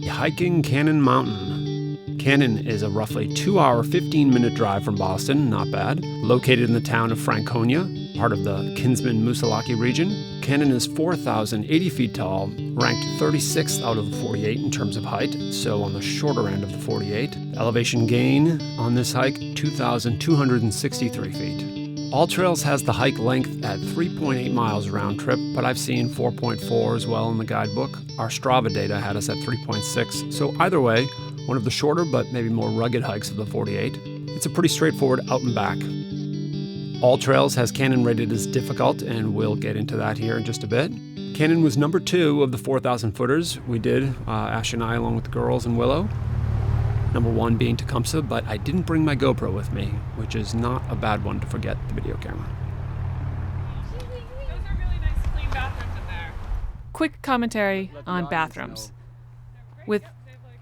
Hiking Cannon Mountain. Cannon is a roughly 2-hour, 15-minute drive from Boston, not bad. Located in the town of Franconia, part of the Kinsman-Musalaki region. Cannon is 4,080 feet tall, ranked 36th out of the 48 in terms of height, so on the shorter end of the 48. Elevation gain on this hike, 2,263 feet. All Trails has the hike length at 3.8 miles round trip, but I've seen 4.4 as well in the guidebook. Our Strava data had us at 3.6, so either way, one of the shorter but maybe more rugged hikes of the 48. It's a pretty straightforward out and back. All Trails has Cannon rated as difficult, and we'll get into that here in just a bit. Cannon was number 2 of the 4,000 footers we did, Ash and I along with the girls and Willow. Number 1 being Tecumseh, but I didn't bring my GoPro with me, which is not a bad one to forget the video camera. Those are really nice clean bathrooms in there. Quick commentary on bathrooms. With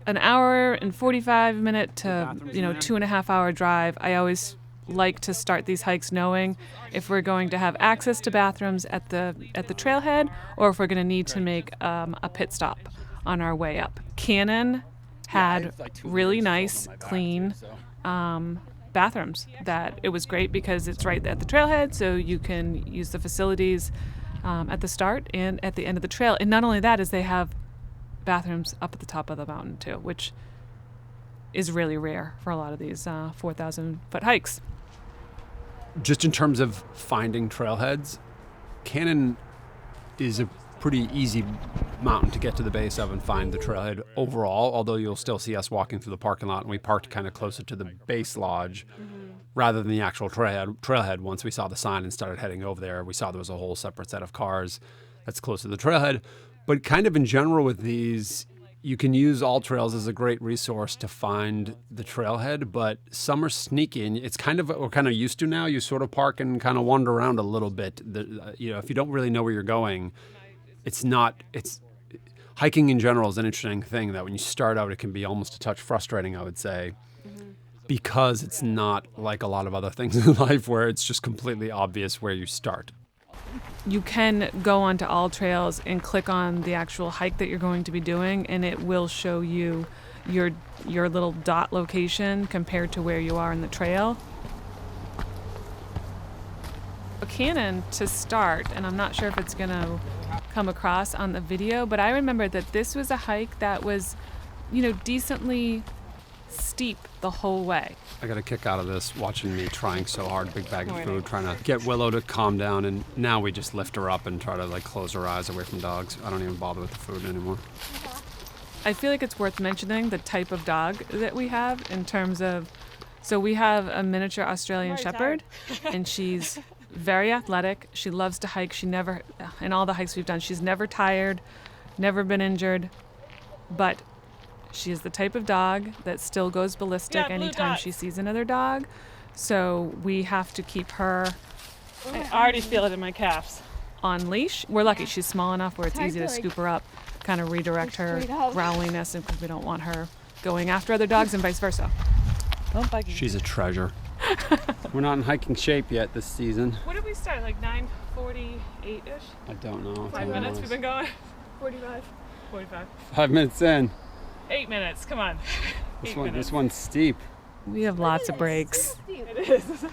an hour and 45-minute to 2.5-hour drive, I always like to start these hikes knowing if we're going to have access to bathrooms at the trailhead or if we're going to need to make a pit stop on our way up. Cannon had really nice, clean bathrooms. That it was great because it's right at the trailhead, so you can use the facilities at the start and at the end of the trail. And not only that, is they have bathrooms up at the top of the mountain too, which is really rare for a lot of these 4,000-foot hikes. Just in terms of finding trailheads, Cannon is a pretty easy mountain to get to the base of and find the trailhead overall, although you'll still see us walking through the parking lot, and we parked kind of closer to the base lodge rather than the actual trailhead. Once we saw the sign and started heading over there, we saw there was a whole separate set of cars that's close to the trailhead. But kind of in general with these, you can use All Trails as a great resource to find the trailhead, but some are sneaky, and it's kind of what we're kind of used to now. You sort of park and kind of wander around a little bit. If you don't really know where you're going, hiking in general is an interesting thing that when you start out, it can be almost a touch frustrating, I would say, because it's not like a lot of other things in life where it's just completely obvious where you start. You can go onto All Trails and click on the actual hike that you're going to be doing, and it will show you your little dot location compared to where you are in the trail. A Cannon to start, and I'm not sure if it's going to come across on the video, but I remember that this was a hike that was, decently steep the whole way. I got a kick out of this, watching me trying so hard, big bag of food, trying to get Willow to calm down, and now we just lift her up and try to close her eyes away from dogs. I don't even bother with the food anymore. I feel like it's worth mentioning the type of dog that we have in terms of, so we have a miniature Australian Shepherd, and she's very athletic. She loves to hike. In all the hikes we've done, she's never tired, never been injured, but she is the type of dog that still goes ballistic anytime she sees another dog. So we have to keep her, I already feel it in my calves, on leash. We're lucky she's small enough where it's easy to scoop her up, kind of redirect her growliness, and because we don't want her going after other dogs and vice versa. She's a treasure. We're not in hiking shape yet this season. What did we start, 9:48-ish? I don't know. 5 minutes we've been going? 45. 5 minutes in. 8 minutes, come on. This one's steep. We have lots of breaks. It is.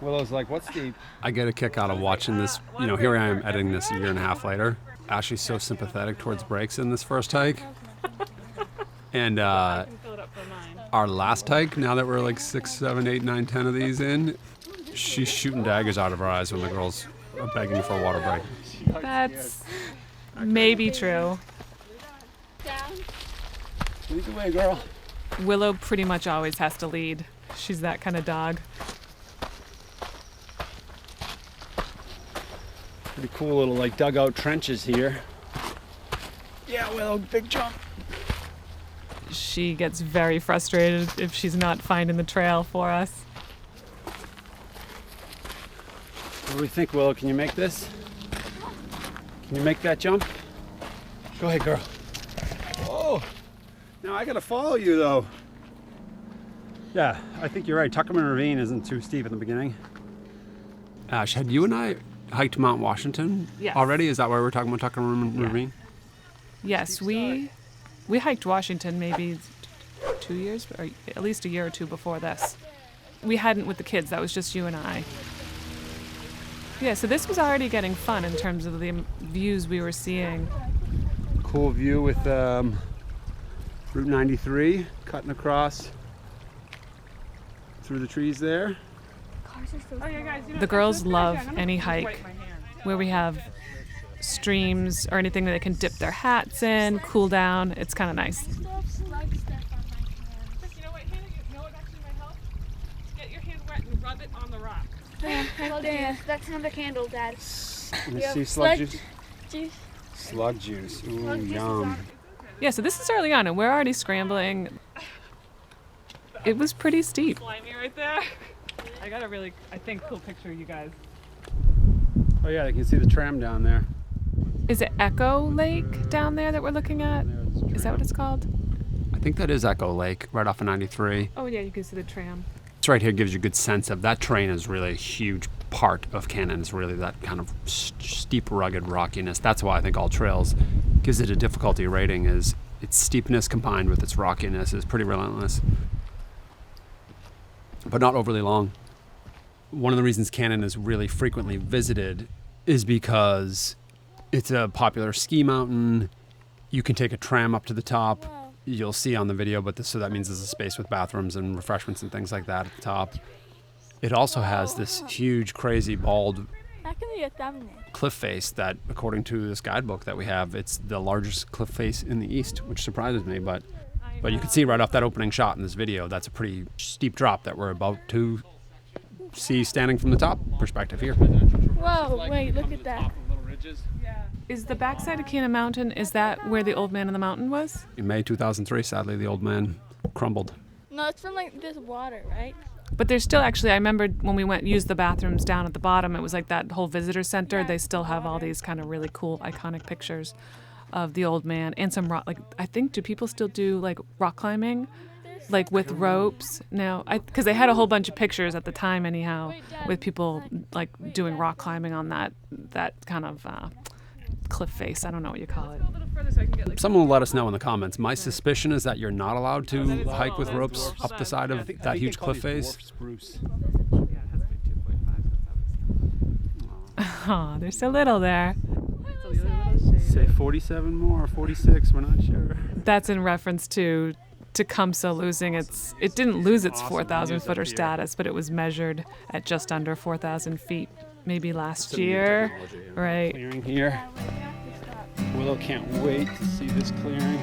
Willow's like, what's steep? I get a kick out of watching this. Here I am editing this a year and a half later. Ashley's so sympathetic towards breaks in this first hike. And our last hike, now that we're 6, 7, 8, 9, 10 of these in, she's shooting daggers out of her eyes when the girls are begging for a water break. That's maybe true. Lead the way, girl. Willow pretty much always has to lead. She's that kind of dog. Pretty cool little dugout trenches here. Yeah, Willow, big jump. She gets very frustrated if she's not finding the trail for us. What do we think, Willow? Can you make this? Can you make that jump? Go ahead, girl. Oh, now I gotta follow you though. Yeah, I think you're right. Tuckerman Ravine isn't too steep in the beginning. Ash, had you and I hiked Mount Washington Yes. already? Is that why we're talking about Tuckerman Ravine? Yes, we We hiked Washington maybe 2 years, or at least a year or two before this. We hadn't with the kids, that was just you and I. Yeah, so this was already getting fun in terms of the views we were seeing. Cool view with Route 93 cutting across through the trees there. The girls love any hike where we have streams or anything that they can dip their hats in, cool down. It's kind of nice. You know what, Hannah? You know what actually might help? Get your hand wet and rub it on the rock. That's another candle, Dad. Let me see slug juice. Slug juice. Ooh, yum. Yeah, so this is early on, and we're already scrambling. It was pretty steep. Slimy right there. I got a really, I think, cool picture of you guys. Oh yeah, you can see the tram down there. Is it Echo Lake down there that we're looking at? Is that what it's called? I think that is Echo Lake, right off of 93. Oh yeah, you can see the tram. This right here gives you a good sense of that terrain is really a huge part of Cannon. Is really that kind of steep, rugged rockiness. That's why I think all trails gives it a difficulty rating. Is its steepness combined with its rockiness is pretty relentless, but not overly long. One of the reasons Cannon is really frequently visited is because it's a popular ski mountain. You can take a tram up to the top. You'll see on the video, but so that means there's a space with bathrooms and refreshments and things like that at the top. It also has this huge, crazy, bald cliff face that, according to this guidebook that we have, it's the largest cliff face in the east, which surprises me. But you can see right off that opening shot in this video, that's a pretty steep drop that we're about to see standing from the top perspective here. Whoa, wait, look at that. Is the backside of Cannon Mountain, is that where the old man in the mountain was? In May 2003, sadly, the old man crumbled. No, it's from like this water, right? But there's still actually, I remember when we went used the bathrooms down at the bottom, it was like that whole visitor center. They still have all these kind of really cool, iconic pictures of the old man and some rock. Like, I think, do people still do like rock climbing? Like with ropes now? Because they had a whole bunch of pictures at the time anyhow with people like doing rock climbing on that kind of cliff face. I don't know what you call it. Someone will let us know in the comments. My suspicion is that you're not allowed to hike with ropes up the side of that huge cliff face. Oh, they're so little there. Say 47 more or 46, we're not sure. That's in reference to Tecumseh losing its, it didn't lose its 4,000 footer status, but it was measured at just under 4,000 feet maybe last year. Right. Clearing here. Willow can't wait to see this clearing.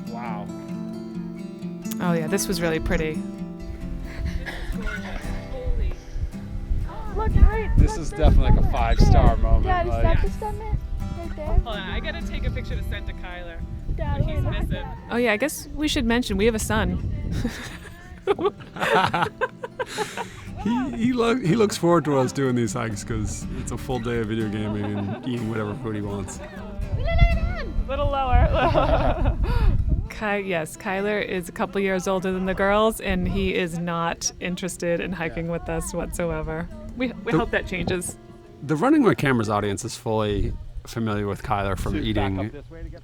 Wow. Oh yeah, this was really pretty. Look, right. This is definitely like a 5-star moment. Dad, is that the summit right there? Hold on, I gotta take a picture to send to Kyler. Dad, He's wait, missing. Oh yeah, I guess we should mention we have a son. He looks forward to us doing these hikes because it's a full day of video gaming and eating whatever food he wants. Little lower. Yes, Kyler is a couple years older than the girls, and he is not interested in hiking with us whatsoever. We hope that changes. The Running with Cameras audience is fully familiar with Kyler from eating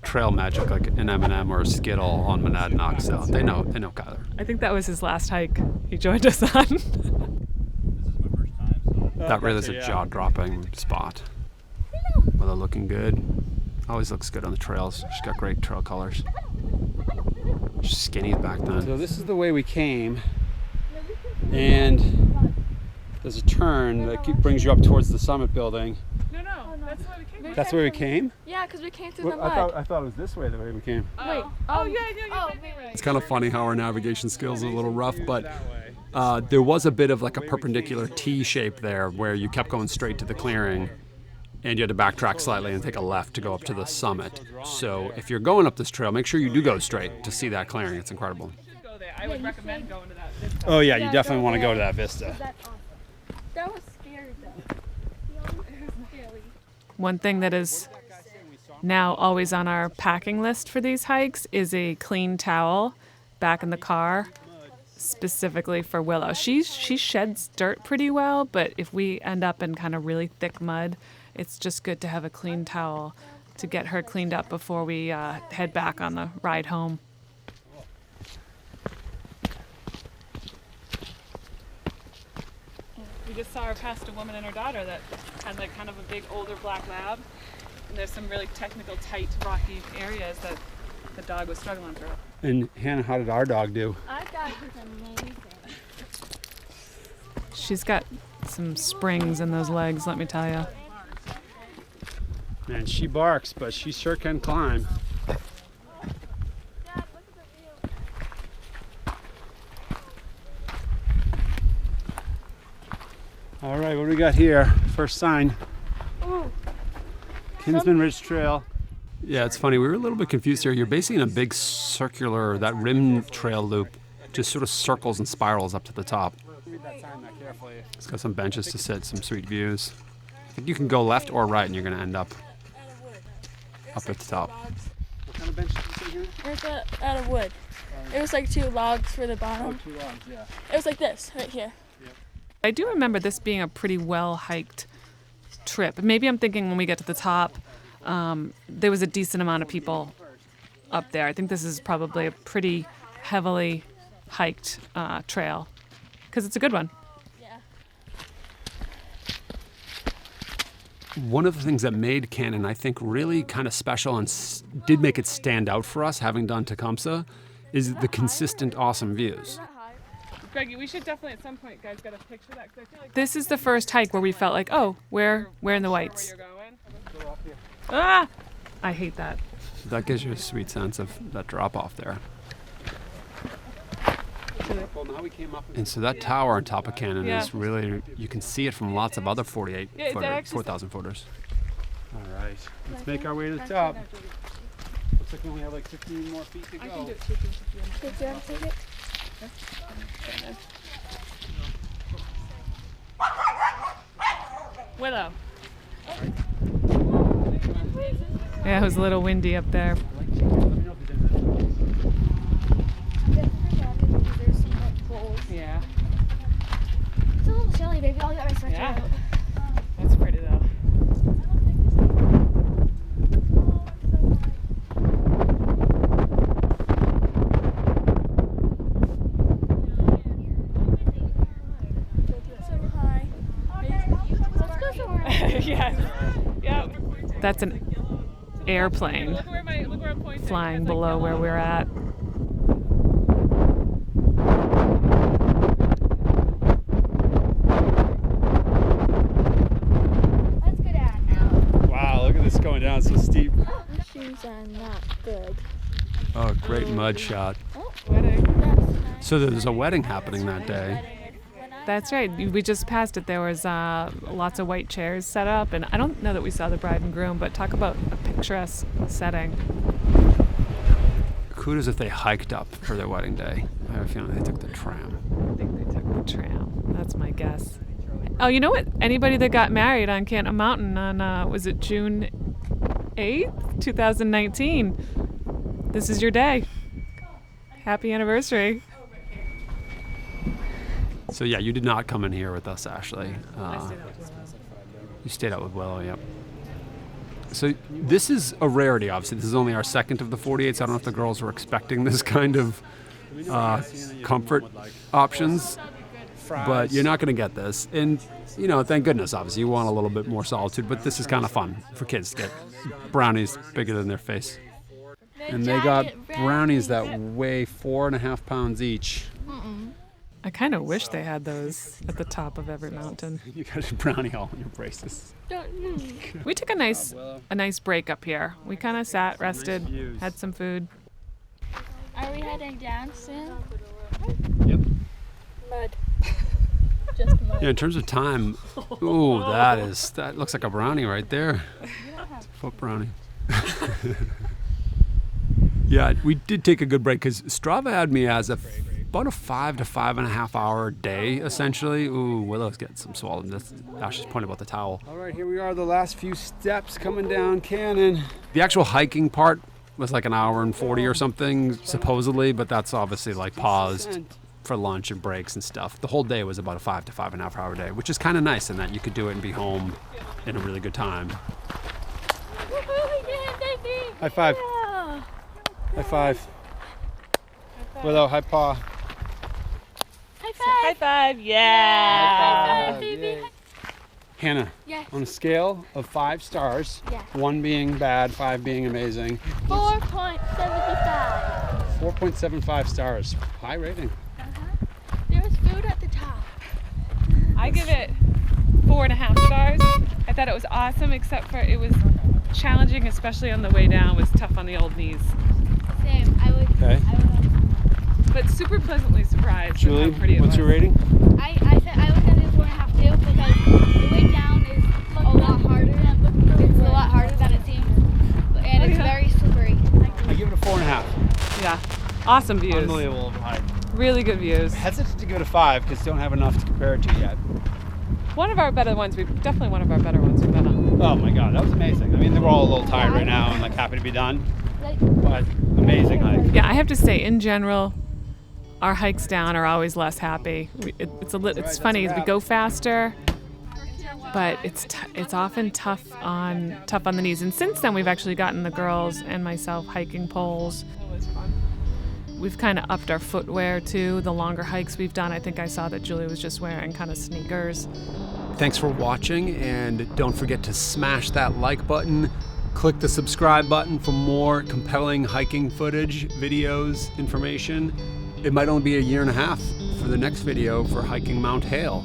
trail magic like an M&M or a Skittle on Monadnock, so they know Kyler. I think that was his last hike he joined us on. That really is a jaw-dropping spot. Willow looking good. Always looks good on the trails. She's got great trail colors. She's skinny back then. So this is the way we came, and there's a turn that brings you up towards the summit building. No, that's why we came. That's where we came? Yeah, because we came through the I mud. thought it was this way the way we came. Wait. Oh, yeah, Oh, right. It's kind of funny how our navigation skills are a little rough, but there was a bit of like a perpendicular T shape there where you kept going straight to the clearing and you had to backtrack slightly and take a left to go up to the summit. So if you're going up this trail, make sure you do go straight to see that clearing. It's incredible. Go there. I would recommend going to that. Oh yeah, you definitely want to go to that vista. That was scary though. One thing that is now always on our packing list for these hikes is a clean towel back in the car. specifically for Willow. She sheds dirt pretty well, but if we end up in kind of really thick mud, it's just good to have a clean towel to get her cleaned up before we head back on the ride home. We just saw her past a woman and her daughter that had like kind of a big older black lab, and there's some really technical, tight, rocky areas that the dog was struggling through. And Hannah, how did our dog do? Our dog was amazing. She's got some springs in those legs, let me tell you. Man, she barks, but she sure can climb. Dad, look at the view. All right, what do we got here? First sign. Ooh. Kinsman Ridge Trail. Yeah, it's funny. We were a little bit confused here. You're basically in a big circular, that rim trail loop, just sort of circles and spirals up to the top. Read that sign that carefully. It's got some benches to sit, some sweet views. I think you can go left or right, and you're going to end up at the top. What kind of benches did you say here? It's out of wood. It was like 2 logs for the bottom. Oh, 2 logs, yeah. It was like this, right here. I do remember this being a pretty well-hiked trip. Maybe I'm thinking when we get to the top, there was a decent amount of people up there. I think this is probably a pretty heavily hiked trail because it's a good one. Yeah. One of the things that made Cannon, I think, really kind of special and did make it stand out for us, having done Tecumseh, is the consistent awesome views. Greggy, we should definitely at some point, guys, get a picture of that. 'Cause I feel like This is the first hike where we felt like, oh, we're in the where whites. you're going. Ah! I hate that. That gives you a sweet sense of that drop off there. And so that tower on top of Cannon is really, you can see it from lots of other 4,000 footers. All right, let's make our way to the top. Looks like we only have like 15 more feet to go. I can do it too. Did you ever take it? Willow. Yeah, it was a little windy up there. There's some like bowls. Yeah, It's a little chilly, baby. I'll get my sweater Yeah. out. that's pretty though. So high. Let's go somewhere. Yeah. That's an airplane Look where I'm pointing. flying below where we're at. Let's go down now. Wow, look at this going down so steep. Shoes are not good. Oh, great mud shot. Wedding. That's nice. So there's a wedding happening that day. That's right. We just passed it. There was lots of white chairs set up, and I don't know that we saw the bride and groom, but talk about a picturesque setting. Kudos if they hiked up for their wedding day. I have a feeling they took the tram. I think they took the tram. That's my guess. Oh, you know what? Anybody that got married on Canton Mountain on, was it June 8th, 2019? This is your day. Happy anniversary. So yeah, you did not come in here with us, Ashley. You stayed out with Willow, yep. So this is a rarity, obviously. This is only our second of the 48s. I don't know if the girls were expecting this kind of comfort options, but you're not going to get this. And, you know, thank goodness, obviously. You want a little bit more solitude, but this is kind of fun for kids to get brownies bigger than their face. And they got brownies that weigh 4.5 pounds each. I kind of wish they had those at the top of every mountain. You got a brownie all in your braces. We took a nice break up here. We kind of sat, rested, had some food. Are we heading down soon? Yep. Mud. Just mud. Yeah, in terms of time, ooh, that looks like a brownie right there. Foot brownie. Yeah, we did take a good break because Strava had me as about a 5 to 5.5 hour day, essentially. Ooh, Willow's getting some swollen. That's Ash's point about the towel. All right, here we are, the last few steps coming down Cannon. The actual hiking part was like an hour and 40 or something, supposedly, but that's obviously like paused for lunch and breaks and stuff. The whole day was about a 5 to 5.5 hour day, which is kind of nice in that you could do it and be home in a really good time. High five. Yeah. High five. Willow, high paw. High five. High five. Yeah. High five, baby. Hannah, Yes. on a scale of 5 stars, Yeah. 1 being bad, 5 being amazing, 4.75. 4.75 stars. High rating. There was food at the top. I give it 4.5 stars. I thought it was awesome, except for it was challenging, especially on the way down. It was tough on the old knees. Same. I would. Okay. But super pleasantly surprised Julie, with how pretty it what's was. your rating? I said I would give it 4.5 too, because the way down is a lot harder. It's a lot harder than it seems, and it's very slippery. I give it a 4.5. Yeah, awesome views. Unbelievable high. Really good views. Hesitant to give it a 5 because don't have enough to compare it to yet. One of our better ones. Definitely one of our better ones we've been on. Oh my god, that was amazing. I mean, they're all a little tired right now and like happy to be done, but amazing hike. Yeah, I have to say, in general, our hikes down are always less happy. It's funny, we go faster, but it's often tough on the knees. And since then, we've actually gotten the girls and myself hiking poles. We've kind of upped our footwear too. The longer hikes we've done, I think I saw that Julie was just wearing kind of sneakers. Thanks for watching, and don't forget to smash that like button. Click the subscribe button for more compelling hiking footage, videos, information. It might only be a year and a half for the next video for hiking Mount Hale.